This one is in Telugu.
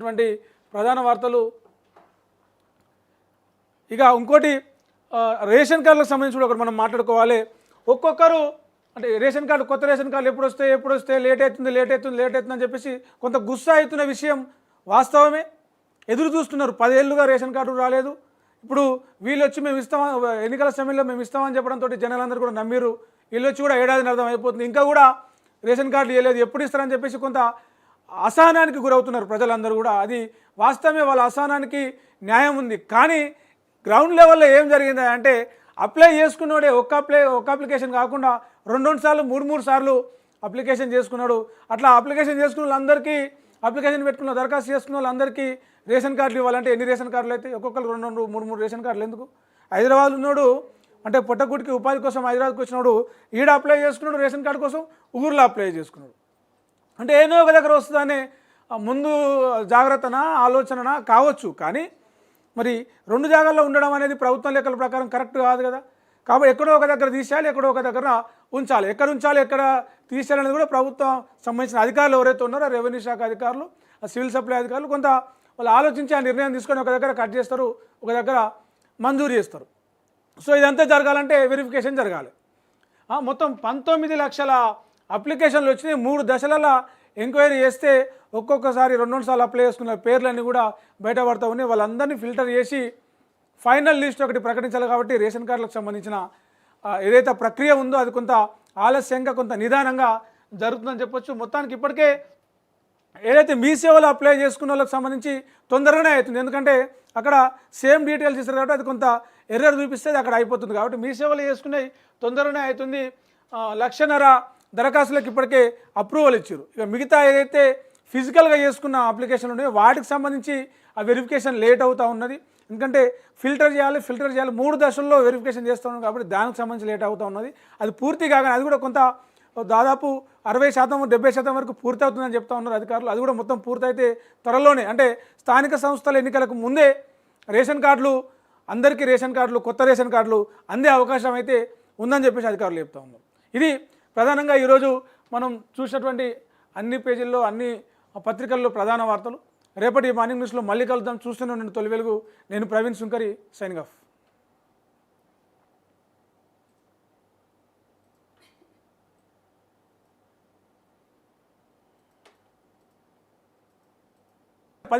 అటువంటి ప్రధాన వార్తలు. ఇక ఇంకోటి రేషన్ కార్డులకు సంబంధించి కూడా ఒకటి మనం మాట్లాడుకోవాలి. ఒక్కొక్కరు అంటే రేషన్ కార్డు కొత్త రేషన్ కార్డులు ఎప్పుడు వస్తాయి లేట్ అవుతుంది అని చెప్పేసి కొంత గుస్సా అవుతున్న విషయం వాస్తవమే. ఎదురు చూస్తున్నారు, 10 ఏళ్ళుగా రేషన్ కార్డు రాలేదు. ఇప్పుడు వీళ్ళు వచ్చి మేము ఇస్తాం, ఎన్నికల సమయంలో మేము ఇస్తామని చెప్పడంతో జనాలందరూ కూడా నమ్మిరు. వీళ్ళు వచ్చి కూడా ఏడాదిని అర్థం అయిపోతుంది, ఇంకా కూడా రేషన్ కార్డు ఇవ్వలేదు, ఎప్పుడు ఇస్తారని చెప్పేసి కొంత అసహనానికి గురవుతున్నారు ప్రజలందరూ కూడా. అది వాస్తవమే, వాళ్ళ అసహనానికి న్యాయం ఉంది. కానీ గ్రౌండ్ లెవెల్లో ఏం జరిగింది అంటే అప్లై చేసుకున్నాడే ఒక్క అప్లికేషన్ కాకుండా 2 సార్లు 3 సార్లు అప్లికేషన్ చేసుకున్నాడు. అట్లా అప్లికేషన్ చేసుకున్న వాళ్ళందరికీ, అప్లికేషన్ పెట్టుకున్న దరఖాస్తు చేసుకున్న వాళ్ళందరికీ రేషన్ కార్డులు ఇవ్వాలంటే ఎన్ని రేషన్ కార్డులు అయితే ఒక్కొక్కరు 2 3 రేషన్ కార్డులు ఎందుకు? హైదరాబాద్ ఉన్నాడు అంటే పొట్టగుడికి ఉపాధి కోసం హైదరాబాద్కి వచ్చినాడు, ఈడ అప్లై చేసుకున్నాడు, రేషన్ కార్డు కోసం ఊర్లో అప్లై చేసుకున్నాడు. అంటే ఏదో ఒక దగ్గర వస్తుందనే ముందు జాగ్రత్తనా ఆలోచననా కావచ్చు. కానీ మరి 2 జాగాల్లో ఉండడం అనేది ప్రభుత్వం లెక్కల ప్రకారం కరెక్ట్ కాదు కదా. కాబట్టి ఎక్కడో ఒక దగ్గర తీసేయాలి, ఎక్కడో ఒక దగ్గర ఉంచాలి. ఎక్కడ ఉంచాలి, ఎక్కడ తీసేయాలనేది కూడా ప్రభుత్వం సంబంధించిన అధికారులు ఎవరైతే ఉన్నారో, రెవెన్యూ శాఖ అధికారులు, సివిల్ సప్లై అధికారులు కొంత వాళ్ళు ఆలోచించి ఆ నిర్ణయం తీసుకొని ఒక దగ్గర కట్ చేస్తారు, ఒక దగ్గర మంజూరు చేస్తారు. సో ఇదంతా జరగాలంటే వెరిఫికేషన్ జరగాలి. మొత్తం 19 లక్షల అప్లికేషన్లు వచ్చినాయి. 3 దశలలో ఎంక్వైరీ చేస్తే ఒక్కొక్కసారి 2 సార్లు అప్లై చేసుకున్న పేర్లన్నీ కూడా బయటపడతా ఉన్నాయి. వాళ్ళందరినీ ఫిల్టర్ చేసి ఫైనల్ లిస్ట్ ఒకటి ప్రకటించాలి. కాబట్టి రేషన్ కార్డులకు సంబంధించిన ఏదైతే ప్రక్రియ ఉందో అది కొంత ఆలస్యంగా, కొంత నిదానంగా జరుగుతుందని చెప్పొచ్చు. మొత్తానికి ఇప్పటికే ఏదైతే మీ సేవలో అప్లై చేసుకున్న వాళ్ళకి సంబంధించి తొందరగానే అవుతుంది. ఎందుకంటే అక్కడ సేమ్ డీటెయిల్స్ ఇస్తారు కాబట్టి అది కొంత ఎర్రర్ చూపిస్తే అక్కడ అయిపోతుంది. కాబట్టి మీ సేవలు చేసుకునే తొందరగానే అవుతుంది. 1.5 లక్షల దరఖాస్తులకు ఇప్పటికే అప్రూవల్ ఇచ్చారు. ఇక మిగతా ఏదైతే ఫిజికల్గా చేసుకున్న అప్లికేషన్లు ఉన్నాయో వాటికి సంబంధించి ఆ వెరిఫికేషన్ లేట్ అవుతూ ఉన్నది. ఎందుకంటే ఫిల్టర్ చేయాలి 3 దశల్లో వెరిఫికేషన్ చేస్తూ ఉన్నాం కాబట్టి దానికి సంబంధించి లేట్ అవుతూ ఉన్నది. అది పూర్తి కాగానే అది కూడా కొంత దాదాపు 60% 70% వరకు పూర్తి అవుతుందని చెప్తా ఉన్నారు అధికారులు. అది కూడా మొత్తం పూర్తయితే త్వరలోనే, అంటే స్థానిక సంస్థల ఎన్నికలకు ముందే రేషన్ కార్డులు, అందరికీ రేషన్ కార్డులు, కొత్త రేషన్ కార్డులు అందే అవకాశం అయితే ఉందని చెప్పేసి అధికారులు చెప్తా ఉన్నారు. ఇది ప్రధానంగా ఈరోజు మనం చూసినటువంటి అన్ని పేజీల్లో, అన్ని పత్రికల్లో ప్రధాన వార్తలు. రేపటి మార్నింగ్ న్యూస్లో మళ్ళీ కలుద్దాం. చూస్తూనే ఉండండి తొలి వెలుగు. నేను ప్రవీణ్ సుంకరి, సైనింగ్ ఆఫ్.